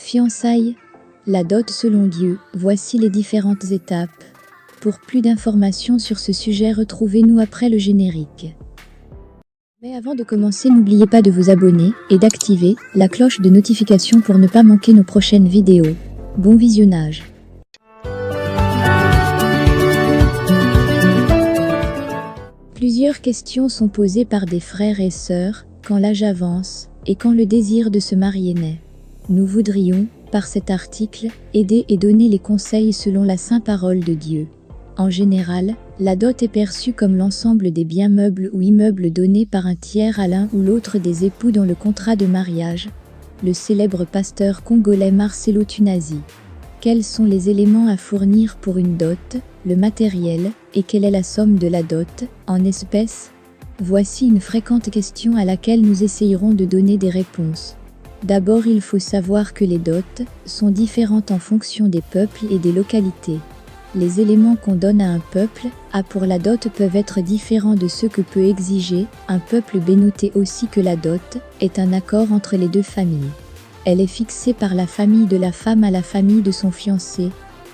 Fiançailles, la dot selon Dieu, voici les différentes étapes. Pour plus d'informations sur ce sujet, retrouvez-nous après le générique. Mais avant de commencer, n'oubliez pas de vous abonner et d'activer la cloche de notification pour ne pas manquer nos prochaines vidéos. Bon visionnage. Plusieurs questions sont posées par des frères et sœurs quand l'âge avance et quand le désir de se marier naît. Nous voudrions, par cet article, aider et donner les conseils selon la sainte parole de Dieu. En général, la dot est perçue comme l'ensemble des biens meubles ou immeubles donnés par un tiers à l'un ou l'autre des époux dans le contrat de mariage. Le célèbre pasteur congolais Marcelo Tunazi. Quels sont les éléments à fournir pour une dot, le matériel, et quelle est la somme de la dot, en espèces? Voici une fréquente question à laquelle nous essayerons de donner des réponses. D'abord, il faut savoir que les dots sont différentes en fonction des peuples et des localités. Les éléments qu'on donne à un peuple pour la dot peuvent être différents de ceux que peut exiger un peuple B. Notez aussi que la dot est un accord entre les deux familles. Elle est fixée par la famille de la femme à la famille de son fiancé.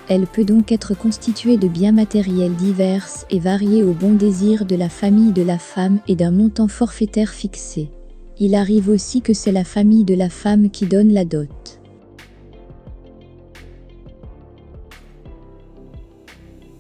Elle peut donc être constituée de biens matériels divers et variés au bon désir de la famille de la femme et d'un montant forfaitaire fixé. Il arrive aussi que c'est la famille de la femme qui donne la dot.